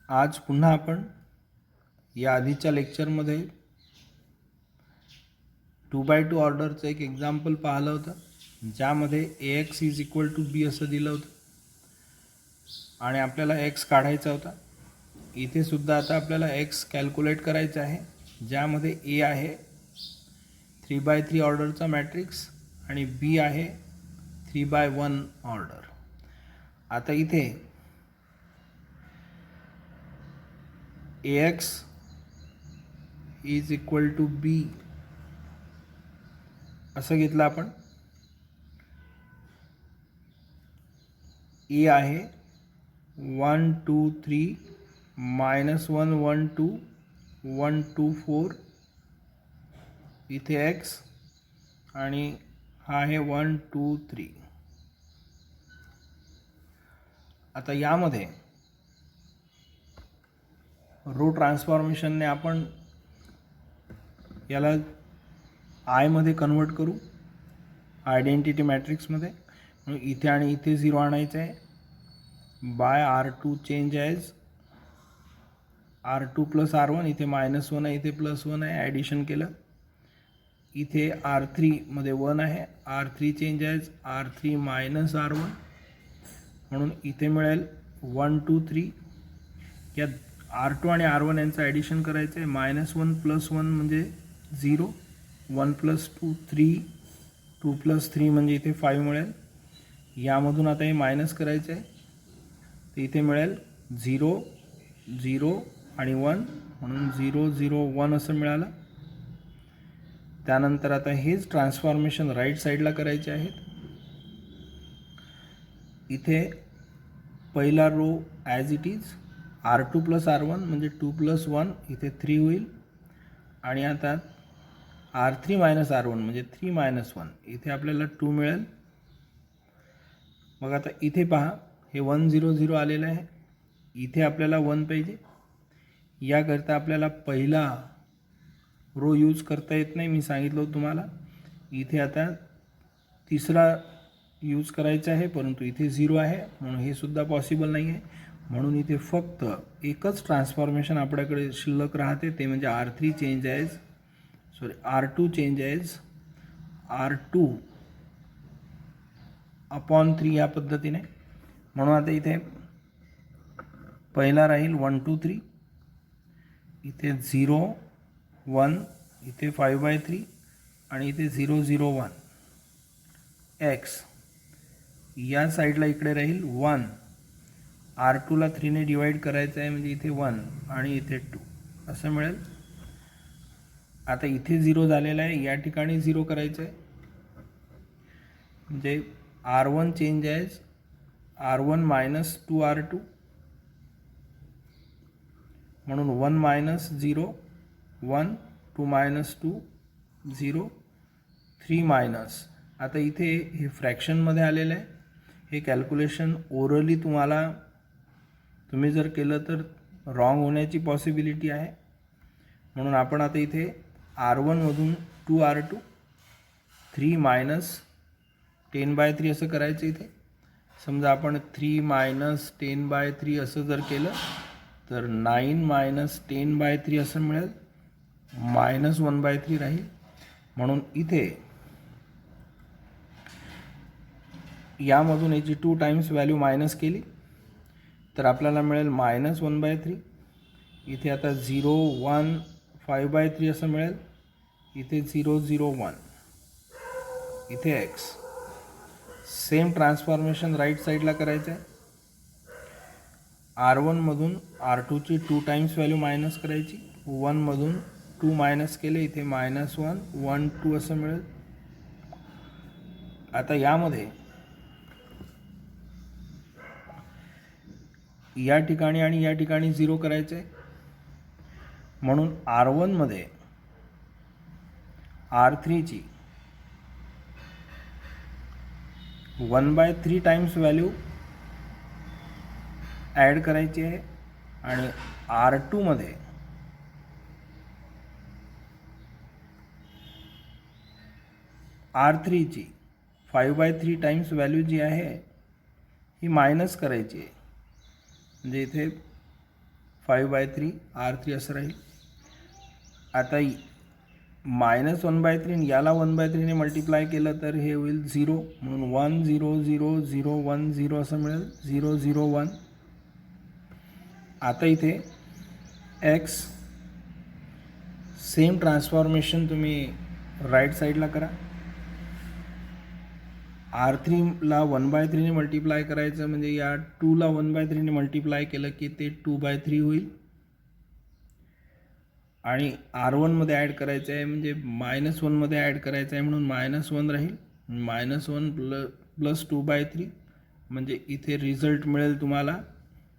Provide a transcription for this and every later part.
आज पुन्हा आपण या आधीच्या लेक्चरमध्ये 2x2 ऑर्डरचं एक एक्झाम्पल पाहिलं होतं, ज्यामध्ये ax is equal to b असं दिलं होतं आणि आपल्याला x काढायचा होता. इथे सुद्धा आता आपल्याला x कॅल्क्युलेट करायचा आहे, ज्यामध्ये a आहे 3x3 ऑर्डरचा मॅट्रिक्स आणि b आहे 3x1 ऑर्डर. आता इथे ax is equal to b असं घेतलं आपण. ए आहे 1 2 3 -1 1 2 1 2 4, इथे x आणि हा आहे 1 2 3. आता यामध्ये रो ट्रान्सफॉर्मेशनने आपण याला आय मध्ये कन्वर्ट करू, आयडेंटिटी मॅट्रिक्समध्ये. म्हणून इथे आणि इथे 0 आणायचं आहे. Bye R2 change as R2 plus R1, इथे -1 आहे, इथे +1 आहे, ॲडिशन केलं. इथे R3 मध्ये 1 आहे, R3 change as R3 minus R1, म्हणून इथे मिळेल 1 2 3. या R2 आणि R1 यांचं ॲडिशन करायचं आहे. -1 + 1 म्हणजे 0, 1 + 2 3, 2 + 3 म्हणजे इथे 5 मिळेल. यामधून आता हे मायनस करायचं आहे, तर इथे मिळेल 0 0 आणि 1, म्हणून 0 0 1 असं मिळालं. त्यानंतर आता हेच ट्रान्सफॉर्मेशन राईट साईडला करायचे आहेत. इथे पहिला row as it is R2 + R1 म्हणजे 2 + 1, इथे 3 होईल. आणि आता R3 - R1 म्हणजे 3 - 1, इथे आपल्याला 2 मिळेल. मग आता इथे पहा, हे 1 0 0 आलेलं आहे, इथे आपल्याला 1 पाहिजे. याकरता आपल्याला पहिला रो यूज करता येत नाही, मी सांगितलं होतं तुम्हाला. इथे आता तिसरा यूज करायचा आहे, परंतु इथे 0 आहे, म्हणून हे सुद्धा पॉसिबल नाही आहे. म्हणून इथे फक्त एकच ट्रान्सफॉर्मेशन आपल्याकडे शिल्लक राहते, ते म्हणजे R2 change as R2 upon 3 या पद्धतीने. म्हणून आता इथे पहिला राहील 1 2 3, इथे 0 1, इथे 5/3 आणि इथे 0 0 1. x या साईडला इकडे राहील 1. R2ला 3 ने डिवाइड करायचं आहे, म्हणजे इथे 1 आणि इथे 2 असं मिळेल. आता इथे 0 झालेला आहे, या ठिकाणी 0 करायचं आहे, म्हणजे R1 change as R1 - 2 R2, म्हणून 1 - 0 1, 2 - 2 0, 3 - आता इथे हे फ्रॅक्शनमध्ये आलेलं आहे. हे कॅल्क्युलेशन ओरली तुम्ही जर केलं तर रॉंग होण्याची पॉसिबिलिटी आहे. म्हणून आपण आता इथे R1 मधून 2 R2, 3 - 10/3 असं करायचं. इथे समजा आपण 3 - 10/3 असं जर केलं तर 9 - 10/3 असं मिळेल, -1/3 राहील. म्हणून इथे यामधून याची 2 टाइम्स व्हॅल्यू मायनस केली तर आपल्याला मिळेल -1/3. इथे आता 0 1 5/3 असं मिळेल, इथे 0 0 1, इथे x. सेम ट्रान्सफॉर्मेशन राईट साईडला करायचं आहे. R1 मधून R2ची 2 टाइम्स व्हॅल्यू मायनस करायची. 1 मधून 2 मायनस केले, इथे -1 1 2 असं मिळेल. आता यामध्ये या ठिकाणी आणि या ठिकाणी 0 करायचं आहे, म्हणून R1 मध्ये R3ची 1/3 टाइम्स व्हॅल्यू ॲड करायची आहे आणि R2 मध्ये R3ची 5/3 टाइम्स व्हॅल्यू जी आहे ही मायनस करायची आहे. म्हणजे इथे 5/3 R3 असं राहील. आता -1/3 याला 1/3 ने मल्टिप्लाय केलं तर हे होईल 0, म्हणून 1 0 0 0 1 0 असं मिळेल, 0 0 1. आता इथे x सेम ट्रान्सफॉर्मेशन तुम्ही राईट साईडला करा. R3ला 1/3 ने मल्टिप्लाय करायचं म्हणजे या 2ला 1/3 ने मल्टिप्लाय केलं की ते 2/3 होईल. आणि R1 मध्ये ॲड करायचं आहे म्हणजे -1 मध्ये ॲड करायचं आहे म्हणून -1 राहील. -1 प्लस 2/3 म्हणजे इथे रिझल्ट मिळेल तुम्हाला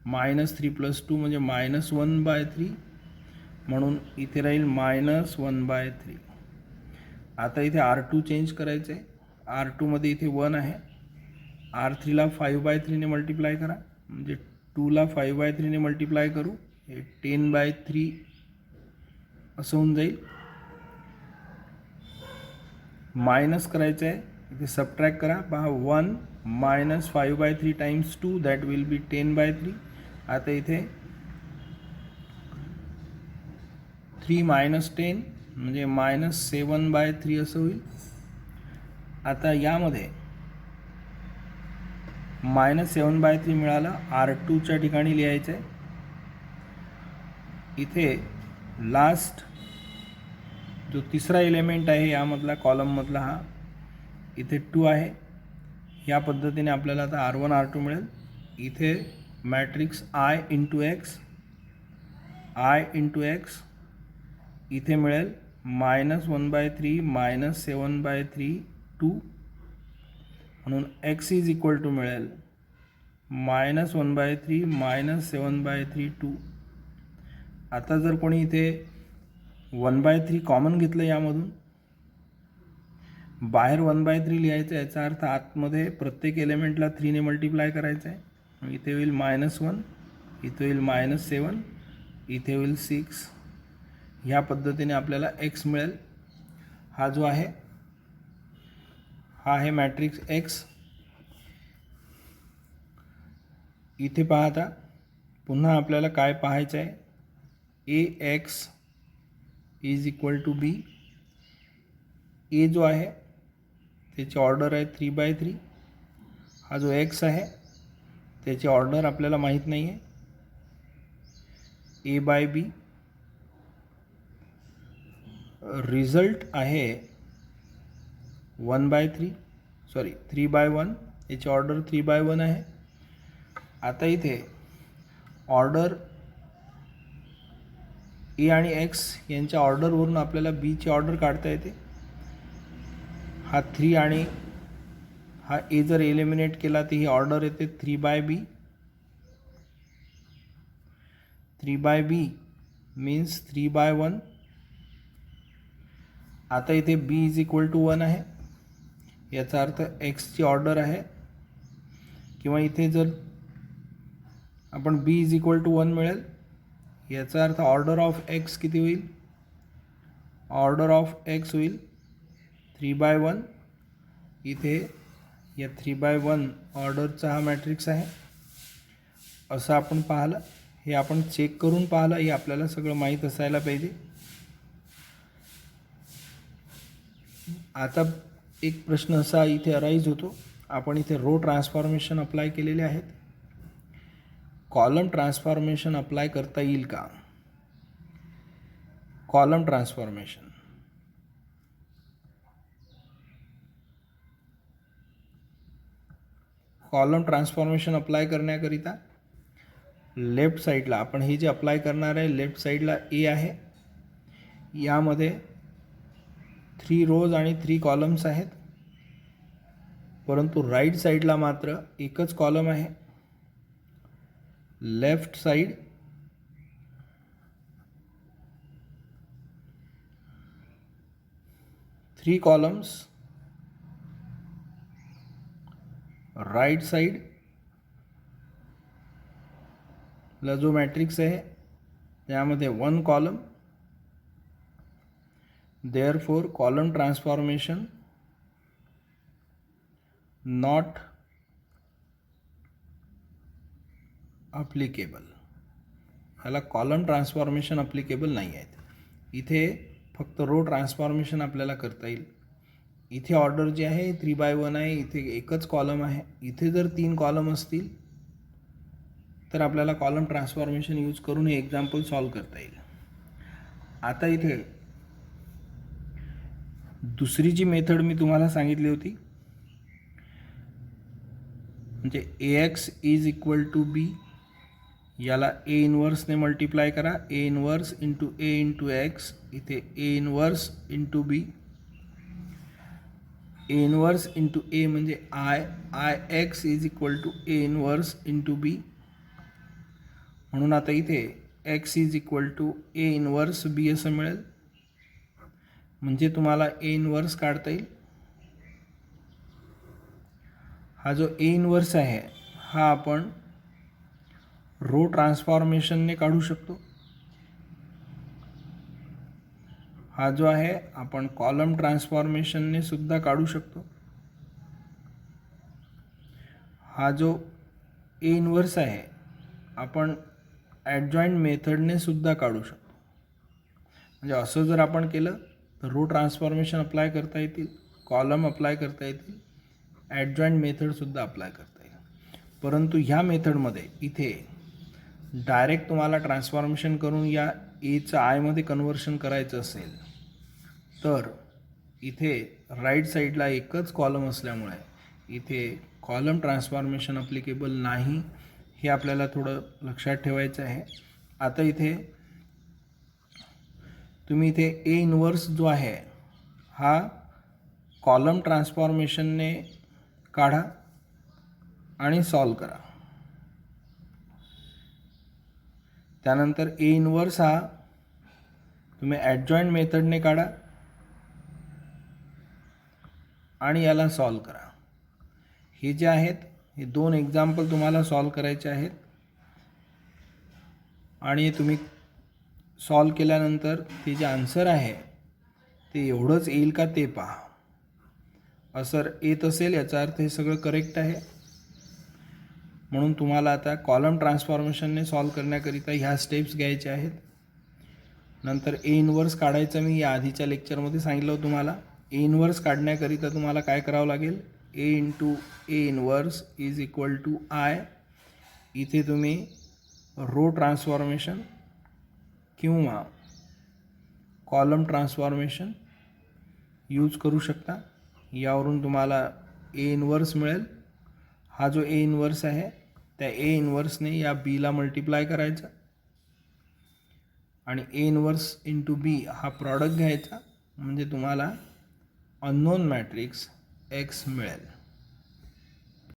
-3 + 2 म्हणजे -1/3, म्हणून इथे राहील -1/3. आता इथे R2 चेंज करायचं आहे. R2 मध्ये इथे 1 आहे. R3ला 5/3 ने मल्टिप्लाय करा म्हणजे 2ला 5/3 ने मल्टिप्लाय करू, हे 10/3 असं होऊन जाईल. मायनस करायचं आहे, इथे सबट्रॅक्ट करा. पहा 1 - 5/3 टाइम्स 2 दॅट विल बी 10/3. आता इथे 3 - 10 म्हणजे -7/3 असं होईल. आता यामध्ये -7/3 मिळालं, R2च्या ठिकाणी लिहायचं आहे. इथे लास्ट जो तिसरा एलिमेंट आहे यामधला कॉलममधला हा इथे 2 आहे. या पद्धतीने आपल्याला आता R1 R2 मिळेल. इथे मॅट्रिक्स I × X इथे मिळेल -1/3 -7/3 2, म्हणून x इज इक्वल टू मिळेल -1/3 -7/3 2. आता जर कोणी इथे 1/3 कॉमन घेतलं यामधून, बाहेर 1/3 लिहायचं, याचा अर्थ आतमध्ये प्रत्येक एलिमेंटला 3 ने मल्टिप्लाय करायचं आहे. इथे होईल -1, इथे होईल -7, इथे होईल 6. ह्या पद्धतीने आपल्याला x मिळेल. हा जो आहे हा आहे मॅट्रिक्स x. इथे पाहता पुन्हा आपल्याला काय पाहायचं आहे, AX is equal to B. A जो आहे त्याची ऑर्डर आहे 3/3. हा जो x आहे त्याची ऑर्डर आपल्याला माहीत नाही आहे, A/B. रिझल्ट आहे 3/1, याची ऑर्डर 3/1 आहे. आता इथे ऑर्डर ए आणि x यांच्या ऑर्डरवरून आपल्याला बीची ऑर्डर काढता येते. हा 3 आणि हा ए जर एलिमिनेट केला तर ही ऑर्डर येते 3/B. 3/B means 3/1. आता इथे b इज इक्वल टू 1 आहे, याचा अर्थ एक्सची ऑर्डर आहे. किंवा इथे जर आपण b इज इक्वल टू 1 मिळेल, याचा अर्थ ऑर्डर ऑफ x किती होईल, ऑर्डर ऑफ x होईल 3/1. इथे या 3/1 ऑर्डरचा हा मॅट्रिक्स आहे असं आपण पाहिलं. हे आपण चेक करून पाहिलं, हे आपल्याला सगळं माहीत असायला पाहिजे. आता एक प्रश्न असा इथे अराईज होतो, आपण इथे रो ट्रान्सफॉर्मेशन अप्लाय केलेले आहेत, कॉलम ट्रान्सफॉर्मेशन अप्लाय करता येईल का? कॉलम ट्रान्सफॉर्मेशन अप्लाय करण्याकरिता लेफ्ट साईडला आपण हे जे अप्लाय करणार आहे, लेफ्ट साईडला ए आहे, यामध्ये 3 रोज आणि 3 कॉलम्स आहेत. परंतु राईट साईडला मात्र एकच कॉलम आहे. Left side three columns, right side ला जो मॅट्रिक्स आहे त्यामध्ये 1 column. Therefore column transformation not applicable. ह्याला कॉलम ट्रान्सफॉर्मेशन अप्लिकेबल नाही आहेत. इथे फक्त रो ट्रान्सफॉर्मेशन आपल्याला करता येईल. इथे ऑर्डर जी आहे 3/1 आहे, इथे एकच कॉलम आहे. इथे जर 3 कॉलम असतील तर आपल्याला कॉलम ट्रान्सफॉर्मेशन यूज करून हे एक्झाम्पल सॉल्व करता येईल. आता इथे दुसरी जी मेथड मी तुम्हाला सांगितली होती, म्हणजे AX is equal to B, याला A इनवर्सने मल्टिप्लाय करा. A inverse into A into X, इथे A inverse into B. A inverse into A म्हणजे IX is equal to A inverse into B. म्हणून आता इथे X is equal to A inverse B असं मिळेल. म्हणजे तुम्हाला A इनवर्स काढता येईल. हा जो A इनवर्स आहे हा आपण रो ट्रान्सफॉर्मेशनने काढू शकतो. हा जो आहे आपण कॉलम ट्रान्सफॉर्मेशनने सुद्धा काढू शकतो. हा जो A इनवर्स आहे आपण ॲडजॉईंट मेथडने सुद्धा काढू शकतो. म्हणजे असं जर आपण केलं तर रो ट्रान्सफॉर्मेशन अप्लाय करता येतील, कॉलम अप्लाय करता येतील, ॲडजॉईंट मेथडसुद्धा अप्लाय करता येईल. परंतु ह्या मेथडमध्ये इथे डायरेक्ट तुम्हाला ट्रान्सफॉर्मेशन करून या एचं आयमध्ये कन्व्हर्शन करायचं असेल तर इथे राईट साईडला एकच कॉलम असल्यामुळे इथे कॉलम ट्रान्सफॉर्मेशन अप्लिकेबल नाही, हे आपल्याला थोडं लक्षात ठेवायचं आहे. आता इथे तुम्ही इथे A इनवर्स जो आहे हा कॉलम ट्रान्सफॉर्मेशनने काढा आणि सॉल्व करा. त्यानंतर A इनवर्स हा तुम्ही ॲडजॉईंट मेथडने काढा आणि याला सॉल्व करा. हे जे आहेत हे 2 एक्झाम्पल तुम्हाला सॉल्व करायचे आहेत आणि तुम्ही सॉल्व केल्यानंतर ते जे आन्सर आहे ते एवढंच येईल का ते पहा. असं येत असेल याचा अर्थ हे सगळं करेक्ट आहे. म्हणून तुम्हाला आता कॉलम ट्रान्सफॉर्मेशनने सॉल्व करण्याकरिता ह्या स्टेप्स घ्यायच्या आहेत. नंतर A इनवर्स काढायचं मी या आधीच्या लेक्चरमध्ये सांगितलं होतं तुम्हाला. A इनवर्स काढण्याकरिता तुम्हाला काय करावं लागेल, A into A inverse is equal to I. इथे तुम्ही रो ट्रान्सफॉर्मेशन किंवा कॉलम ट्रान्सफॉर्मेशन यूज करू शकता. यावरून तुम्हाला A इनवर्स मिळेल. हा जो A इनवर्स आहे त्या A इनवर्सने या Bला मल्टिप्लाय करायचा आणि A इनवर्स इंटू B हा प्रॉडक्ट घ्यायचा, म्हणजे तुम्हाला अननोन मॅट्रिक्स X मिळेल.